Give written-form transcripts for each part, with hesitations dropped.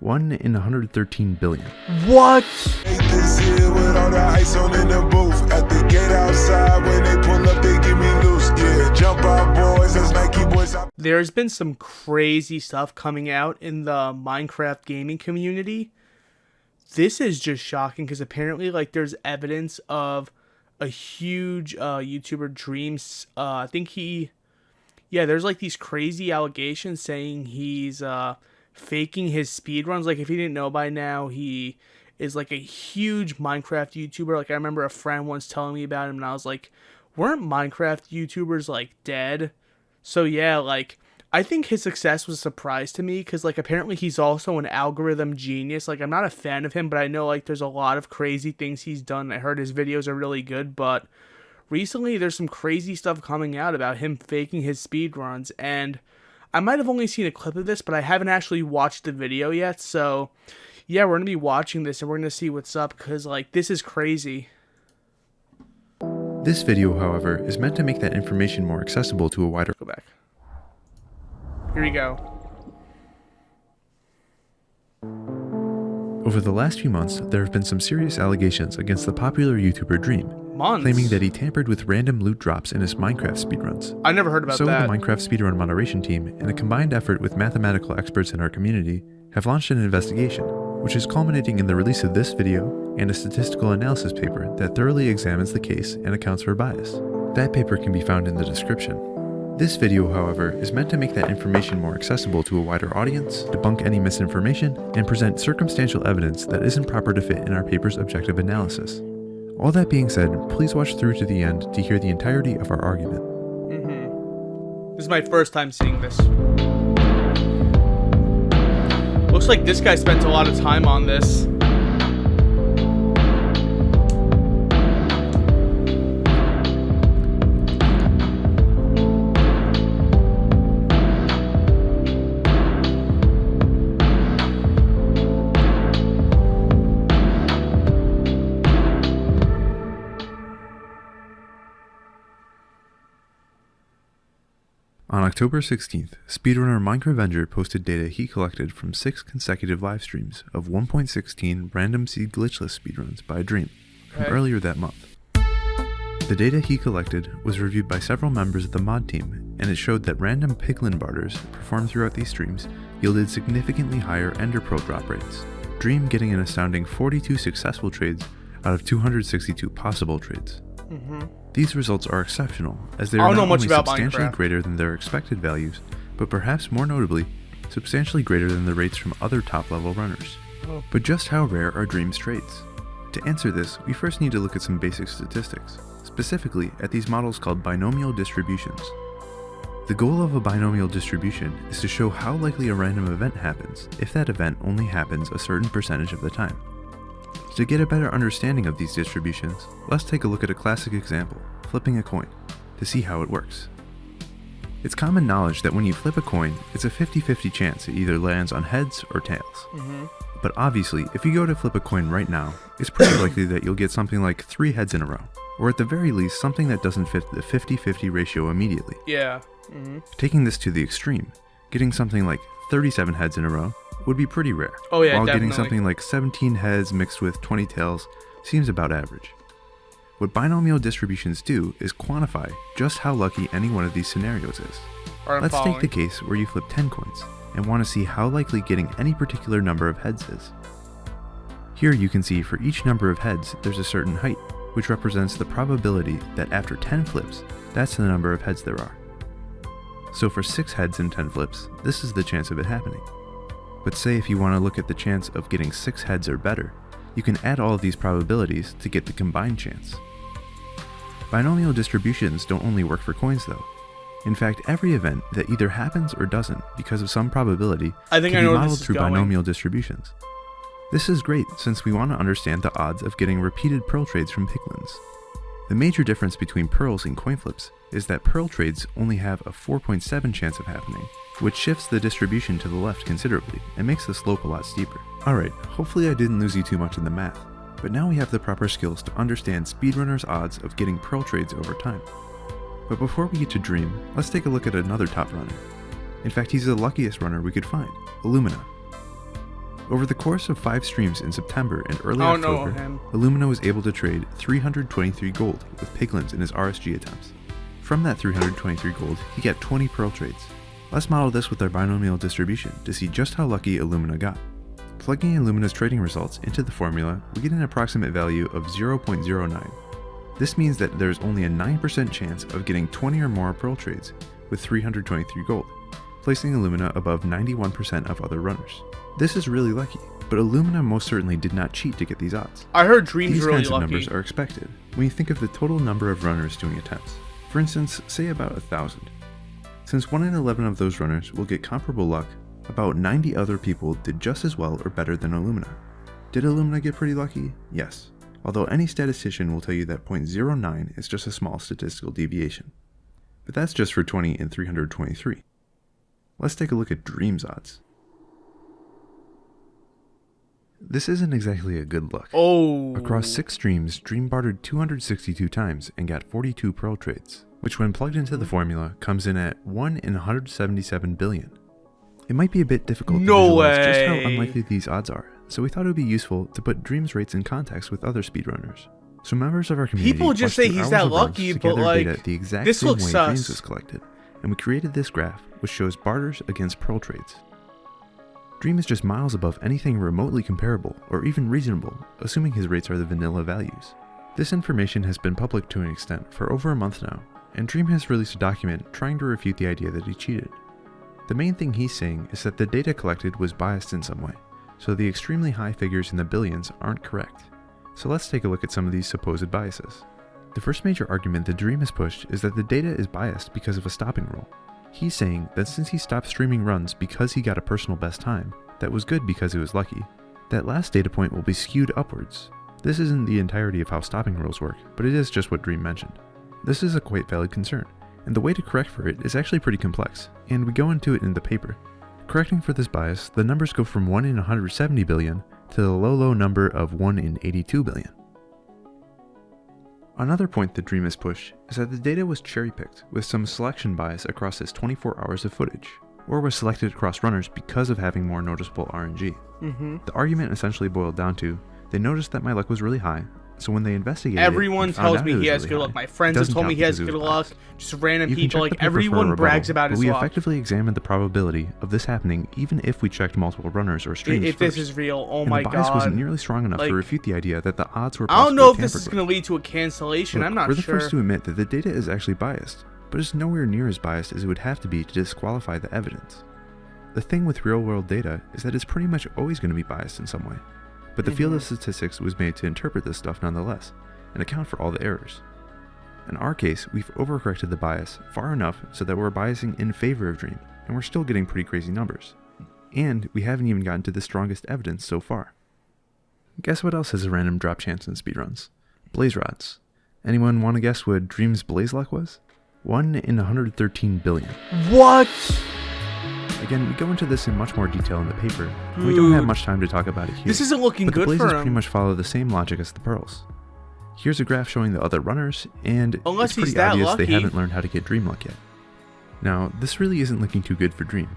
1 in 113 billion. What? This here with all the ice on in the booth. At the gate outside, when they pull up, they give me loose. Yeah, jump out, boys. That's Nike boys. There's been some crazy stuff coming out in the Minecraft gaming community. This is just shocking because apparently, like, there's evidence of a huge YouTuber, Dreams. I think there's like these crazy allegations saying he's faking his speedruns. Like, if you didn't know by now, he is like a huge Minecraft YouTuber. Like, I remember a friend once telling me about him, and I was like, weren't Minecraft YouTubers like dead? So yeah, like, I think his success was a surprise to me because, like, apparently he's also an algorithm genius. Like, I'm not a fan of him, but I know, like, there's a lot of crazy things he's done. I heard his videos are really good, but recently there's some crazy stuff coming out about him faking his speedruns, and I might have only seen a clip of this, but I haven't actually watched the video yet, so yeah, we're going to be watching this, and we're going to see what's up, because, like, this is crazy. This video, however, is meant to make that information more accessible to a wider... Go back. Here we go. Over the last few months, there have been some serious allegations against the popular YouTuber Dream, claiming that he tampered with random loot drops in his Minecraft speedruns. I never heard about that. So the Minecraft speedrun moderation team, in a combined effort with mathematical experts in our community, have launched an investigation, which is culminating in the release of this video and a statistical analysis paper that thoroughly examines the case and accounts for bias. That paper can be found in the description. This video, however, is meant to make that information more accessible to a wider audience, debunk any misinformation, and present circumstantial evidence that isn't proper to fit in our paper's objective analysis. All that being said, please watch through to the end to hear the entirety of our argument. This is my first time seeing this. Looks like this guy spent a lot of time on this. On October 16th, speedrunner Minecravenger posted data he collected from 6 consecutive live streams of 1.16 random seed glitchless speedruns by Dream from earlier that month. The data he collected was reviewed by several members of the mod team, and it showed that random piglin barters performed throughout these streams yielded significantly higher ender pearl drop rates, Dream getting an astounding 42 successful trades out of 262 possible trades. These results are exceptional, as they are not only substantially greater than their expected values, but perhaps more notably, substantially greater than the rates from other top-level runners. But just how rare are Dream's trades? To answer this, we first need to look at some basic statistics, specifically at these models called binomial distributions. The goal of a binomial distribution is to show how likely a random event happens if that event only happens a certain percentage of the time. To get a better understanding of these distributions, let's take a look at a classic example, flipping a coin, to see how it works. It's common knowledge that when you flip a coin, it's a 50-50 chance it either lands on heads or tails. But obviously, if you go to flip a coin right now, it's pretty likely that you'll get something like 3 heads in a row, or at the very least something that doesn't fit the 50-50 ratio immediately. Taking this to the extreme, getting something like 37 heads in a row would be pretty rare, while getting something like 17 heads mixed with 20 tails seems about average. What binomial distributions do is quantify just how lucky any one of these scenarios is. Let's take the case where you flip 10 coins and want to see how likely getting any particular number of heads is. Here you can see for each number of heads there's a certain height, which represents the probability that after 10 flips, that's the number of heads there are. So for 6 heads in 10 flips, this is the chance of it happening. But say if you want to look at the chance of getting 6 heads or better, you can add all of these probabilities to get the combined chance. Binomial distributions don't only work for coins though. In fact, every event that either happens or doesn't because of some probability can be modeled through binomial distributions. This is great since we want to understand the odds of getting repeated pearl trades from piglins. The major difference between pearls and coin flips is that pearl trades only have a 4.7 chance of happening, which shifts the distribution to the left considerably and makes the slope a lot steeper. Alright, hopefully I didn't lose you too much in the math, but now we have the proper skills to understand speedrunners' odds of getting pearl trades over time. But before we get to Dream, let's take a look at another top runner. In fact, he's the luckiest runner we could find, Illumina. Over the course of 5 streams in September and early Oh, no, October, him. Illumina was able to trade 323 gold with Piglins in his RSG attempts. From that 323 gold, he got 20 Pearl trades. Let's model this with our binomial distribution to see just how lucky Illumina got. Plugging Illumina's trading results into the formula, we get an approximate value of 0.09. This means that there's only a 9% chance of getting 20 or more Pearl trades with 323 gold, placing Illumina above 91% of other runners. This is really lucky, but Illumina most certainly did not cheat to get these odds. I heard Dream's These really kinds of lucky. numbers are expected when you think of the total number of runners doing attempts. For instance, say about 1,000. Since 1 in 11 of those runners will get comparable luck, about 90 other people did just as well or better than Illumina. Did Illumina get pretty lucky? Yes. Although any statistician will tell you that 0.09 is just a small statistical deviation. But that's just for 20 in 323. Let's take a look at Dream's odds. This isn't exactly a good look. Oh. Across 6 streams, Dream bartered 262 times and got 42 Pearl trades, which when plugged into the formula comes in at 1 in 177 billion. It might be a bit difficult to No visualize just how way. unlikely these odds are, so we thought it would be useful to put Dream's rates in context with other speedrunners. So members of our community People just watched say through he's hours that of runs lucky, to but, gather like, data the exact this same looks way sus. Dreams was collected, and we created this graph which shows barters against Pearl trades. Dream is just miles above anything remotely comparable or even reasonable, assuming his rates are the vanilla values. This information has been public to an extent for over a month now, and Dream has released a document trying to refute the idea that he cheated. The main thing he's saying is that the data collected was biased in some way, so the extremely high figures in the billions aren't correct. So let's take a look at some of these supposed biases. The first major argument that Dream has pushed is that the data is biased because of a stopping rule. He's saying that since he stopped streaming runs because he got a personal best time, that was good because it was lucky, that last data point will be skewed upwards. This isn't the entirety of how stopping rules work, but it is just what Dream mentioned. This is a quite valid concern, and the way to correct for it is actually pretty complex, and we go into it in the paper. Correcting for this bias, the numbers go from 1 in 170 billion to the low number of 1 in 82 billion. Another point that Dream has pushed is that the data was cherry-picked with some selection bias across his 24 hours of footage, or was selected across runners because of having more noticeable RNG. The argument essentially boiled down to, they noticed that my luck was really high, so when they investigated Everyone and found tells out me it was he has really good high, luck. My it friends have doesn't told me count he has because it good was luck. biased. Just random You can people, check like the paper for a everyone rebuttal, brags about but his we luck. effectively examined the probability of this happening even if we checked multiple runners or streams If this first. is real, oh And my the bias god. wasn't nearly strong enough Like, to refute the idea that the odds were I don't possibly know if this is tampered going with. to lead to a cancellation. Look, I'm not we're the sure. first to admit that the data is actually biased, but it's nowhere near as biased as it would have to be to disqualify the evidence. The thing with real-world data is that it's pretty much always going to be biased in some way, but the field of statistics was made to interpret this stuff nonetheless, and account for all the errors. In our case, we've overcorrected the bias far enough so that we're biasing in favor of Dream, and we're still getting pretty crazy numbers. And we haven't even gotten to the strongest evidence so far. Guess what else has a random drop chance in speedruns? Blaze rods. Anyone want to guess what Dream's blaze luck was? 1 in 113 billion. What? Again, we go into this in much more detail in the paper, and we don't have Dude. much time to talk about it here. This isn't looking but the good blazes for pretty him. much follow the same logic as the pearls. Here's a graph showing the other runners, and Unless it's pretty he's that obvious they lucky. haven't learned how to get Dream luck yet. Now, this really isn't looking too good for Dream.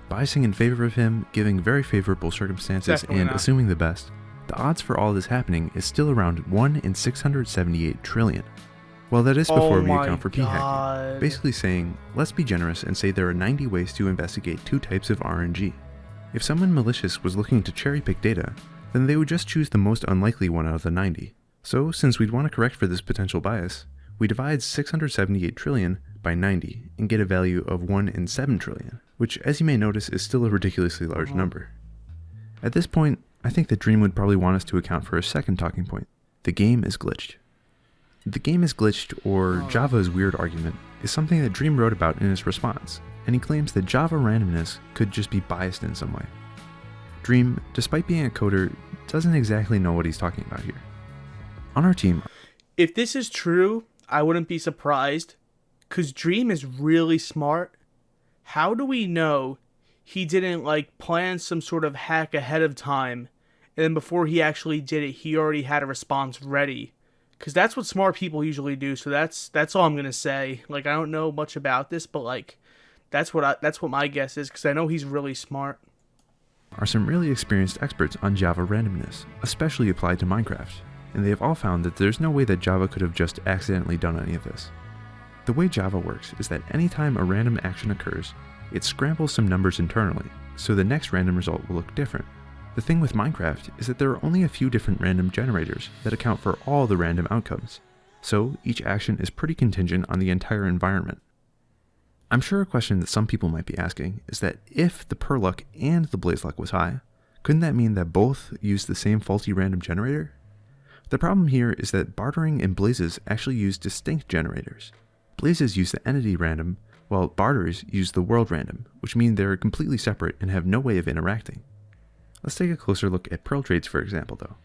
Biasing in favor of him, giving very favorable circumstances, Definitely and not. assuming the best, the odds for all this happening is still around 1 in 678 trillion. Well, that is before Oh we my account for p-hacking. God. Basically saying, let's be generous and say there are 90 ways to investigate 2 types of RNG. If someone malicious was looking to cherry-pick data, then they would just choose the most unlikely one out of the 90. So, since we'd want to correct for this potential bias, we divide 678 trillion by 90 and get a value of 1 in 7 trillion, which as you may notice is still a ridiculously large number. At this point, I think that Dream would probably want us to account for a second talking point. The game is glitched. The game is glitched, or Java's weird argument, is something that Dream wrote about in his response, and he claims that Java randomness could just be biased in some way. Dream, despite being a coder, doesn't exactly know what he's talking about here. On our team, If this is true, I wouldn't be surprised, because Dream is really smart. How do we know he didn't, like, plan some sort of hack ahead of time, and then before he actually did it, he already had a response ready? Because that's what smart people usually do, so that's all I'm going to say. Like, I don't know much about this, but, like, that's what my guess is, because I know he's really smart. are some really experienced experts on Java randomness, especially applied to Minecraft, and they have all found that there's no way that Java could have just accidentally done any of this. The way Java works is that anytime a random action occurs, it scrambles some numbers internally, so the next random result will look different. The thing with Minecraft is that there are only a few different random generators that account for all the random outcomes, so each action is pretty contingent on the entire environment. I'm sure a question that some people might be asking is that if the Perluck and the BlazeLuck was high, couldn't that mean that both use the same faulty random generator? The problem here is that Bartering and Blazes actually use distinct generators. Blazes use the entity random, while Barters use the world random, which means they're completely separate and have no way of interacting. Let's take a closer look at Pearl trades for example though.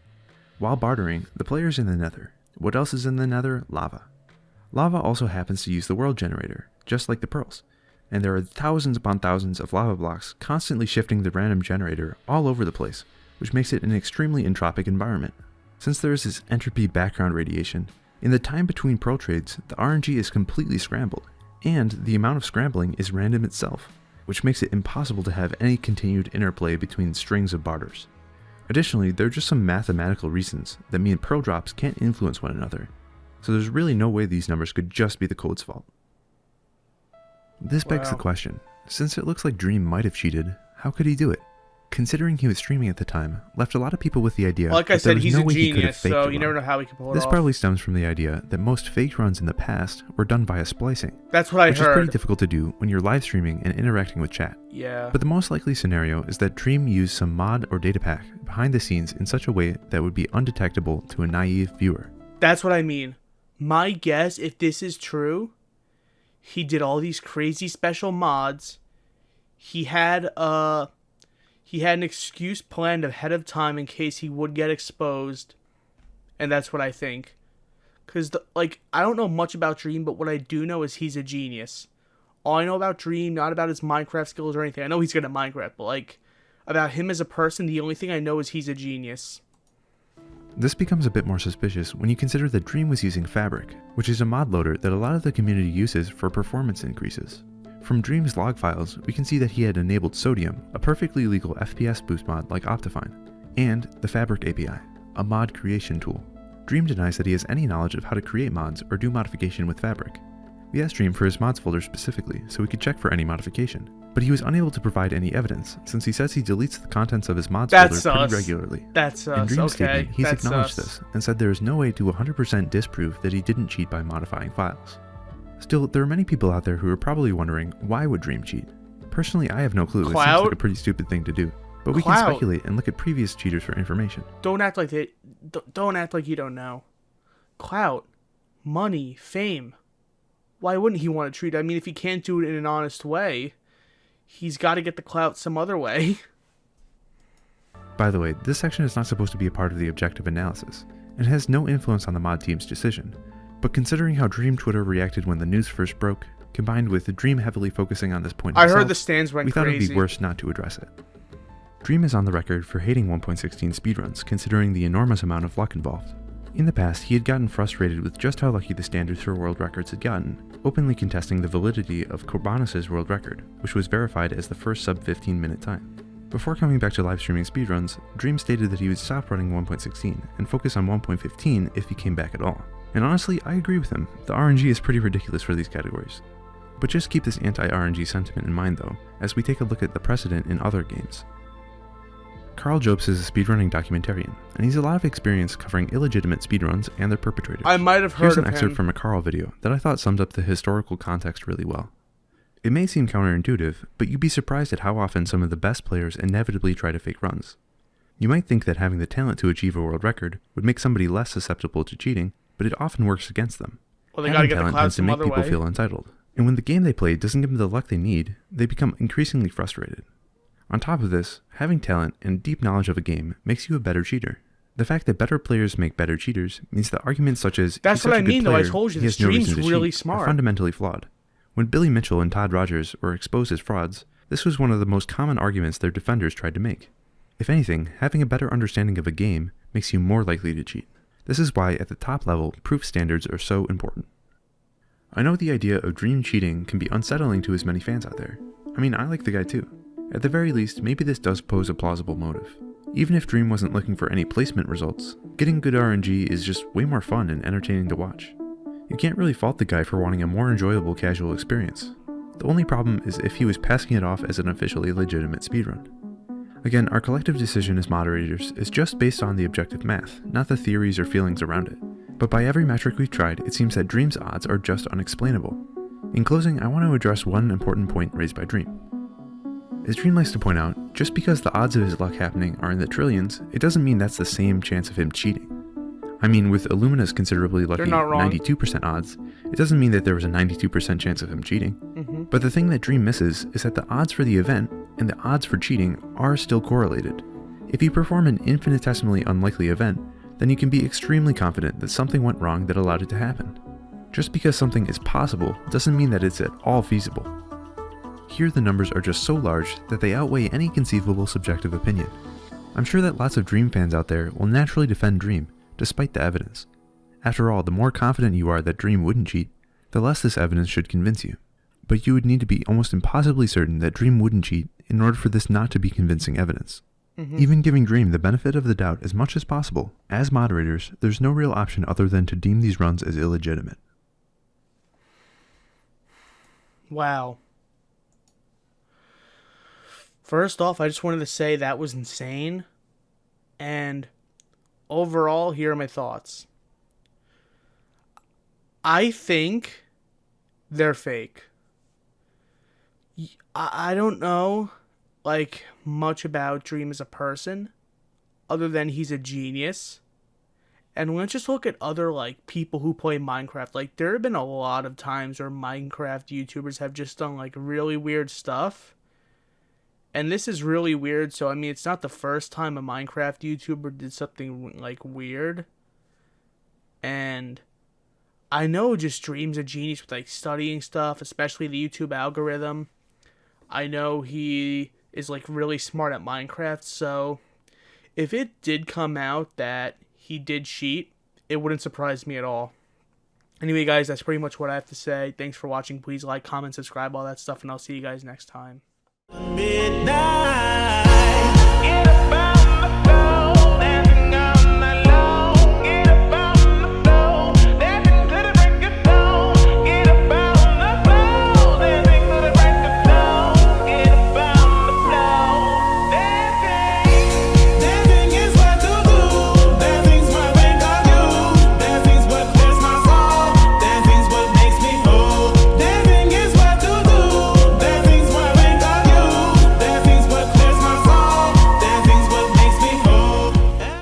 While bartering, the player's in the Nether. What else is in the Nether? Lava. Lava also happens to use the world generator, just like the pearls, and there are thousands upon thousands of lava blocks constantly shifting the random generator all over the place, which makes it an extremely entropic environment. Since there is this entropy background radiation, in the time between pearl trades, the RNG is completely scrambled, and the amount of scrambling is random itself, which makes it impossible to have any continued interplay between strings of barters. Additionally, there are just some mathematical reasons that mean pearl drops can't influence one another, so there's really no way these numbers could just be the code's fault. This begs the question, since it looks like Dream might have cheated, how could he do it? Considering he was streaming at the time, left a lot of people with the idea like I that there said, was he's no a way he could have genius, faked so a you run. never know how he can pull it This off. probably stems from the idea that most faked runs in the past were done via splicing, That's what I which is pretty heard. difficult to do when you're live streaming and interacting with chat. Yeah. But the most likely scenario is that Dream used some mod or data pack behind the scenes in such a way that would be undetectable to a naive viewer. That's what I mean. My guess, if this is true, he did all these crazy special mods. He had an excuse planned ahead of time in case he would get exposed, and that's what I think. Cause I don't know much about Dream, but what I do know is he's a genius. All I know about Dream, not about his Minecraft skills or anything. I know he's good at Minecraft, but about him as a person, the only thing I know is he's a genius. This becomes a bit more suspicious when you consider that Dream was using Fabric, which is a mod loader that a lot of the community uses for performance increases. From Dream's log files, we can see that he had enabled Sodium, a perfectly legal FPS boost mod like Optifine, and the Fabric API, a mod creation tool. Dream denies that he has any knowledge of how to create mods or do modification with Fabric. We asked Dream for his mods folder specifically so we could check for any modification, but he was unable to provide any evidence since he says he deletes the contents of his mods folder pretty regularly. That's In Dream's okay. statement, he's That's acknowledged sus. this and said there is no way to 100% disprove that he didn't cheat by modifying files. Still, there are many people out there who are probably wondering, why would Dream cheat? Personally, I have no clue. It seems Clout? like a pretty stupid thing to do. But we can Clout. speculate and look at previous cheaters for information. Don't act like don't act like you don't know. Clout, money, fame. Why wouldn't he want to treat? I mean, if he can't do it in an honest way, he's got to get the clout some other way. By the way, this section is not supposed to be a part of the objective analysis, and has no influence on the mod team's decision. But considering how Dream Twitter reacted when the news first broke, combined with Dream heavily focusing on this point I himself, heard the stands went we thought crazy. it would be worse not to address it. Dream is on the record for hating 1.16 speedruns considering the enormous amount of luck involved. In the past, he had gotten frustrated with just how lucky the standards for world records had gotten, openly contesting the validity of Corbanus' world record, which was verified as the first sub-15 minute time. Before coming back to live streaming speedruns, Dream stated that he would stop running 1.16 and focus on 1.15 if he came back at all. And honestly, I agree with him. The RNG is pretty ridiculous for these categories. But just keep this anti-RNG sentiment in mind though, as we take a look at the precedent in other games. Carl Jobs is a speedrunning documentarian, and he's a lot of experience covering illegitimate speedruns and their perpetrators. I might have heard Here's of an excerpt him. from a Carl video that I thought summed up the historical context really well. It may seem counterintuitive, but you'd be surprised at how often some of the best players inevitably try to fake runs. You might think that having the talent to achieve a world record would make somebody less susceptible to cheating, but it often works against them. Well, they got to Having get the talent clout tends to some make other people way. feel entitled, and when the game they play doesn't give them the luck they need, they become increasingly frustrated. On top of this, having talent and deep knowledge of a game makes you a better cheater. The fact that better players make better cheaters means that arguments such as That's "He's what such I a good mean, though. I player, told you, he this has no stream's reason to really cheat," smart. are fundamentally flawed. When Billy Mitchell and Todd Rogers were exposed as frauds, this was one of the most common arguments their defenders tried to make. If anything, having a better understanding of a game makes you more likely to cheat. This is why at the top level, proof standards are so important. I know the idea of Dream cheating can be unsettling to his many fans out there. I mean, I like the guy too. At the very least, maybe this does pose a plausible motive. Even if Dream wasn't looking for any placement results, getting good RNG is just way more fun and entertaining to watch. You can't really fault the guy for wanting a more enjoyable casual experience. The only problem is if he was passing it off as an officially legitimate speedrun. Again, our collective decision as moderators is just based on the objective math, not the theories or feelings around it. But by every metric we've tried, it seems that Dream's odds are just unexplainable. In closing, I want to address one important point raised by Dream. As Dream likes to point out, just because the odds of his luck happening are in the trillions, it doesn't mean that's the same chance of him cheating. I mean, with Illumina's considerably lucky 92% odds, it doesn't mean that there was a 92% chance of him cheating. But the thing that Dream misses is that the odds for the event and the odds for cheating are still correlated. If you perform an infinitesimally unlikely event, then you can be extremely confident that something went wrong that allowed it to happen. Just because something is possible doesn't mean that it's at all feasible. Here the numbers are just so large that they outweigh any conceivable subjective opinion. I'm sure that lots of Dream fans out there will naturally defend Dream, despite the evidence. After all, the more confident you are that Dream wouldn't cheat, the less this evidence should convince you. But you would need to be almost impossibly certain that Dream wouldn't cheat in order for this not to be convincing evidence. Even giving Dream the benefit of the doubt as much as possible, as moderators, there's no real option other than to deem these runs as illegitimate. Wow. First off, I just wanted to say that was insane. And overall, here are my thoughts. I think they're fake. I don't know, much about Dream as a person, other than he's a genius. And let's just look at other, people who play Minecraft. There have been a lot of times where Minecraft YouTubers have just done, really weird stuff. And this is really weird, so, it's not the first time a Minecraft YouTuber did something, weird. And I know just Dream's a genius with, studying stuff, especially the YouTube algorithm. I know he is, really smart at Minecraft, so if it did come out that he did cheat, it wouldn't surprise me at all. Anyway, guys, that's pretty much what I have to say. Thanks for watching. Please like, comment, subscribe, all that stuff, and I'll see you guys next time. Midnight.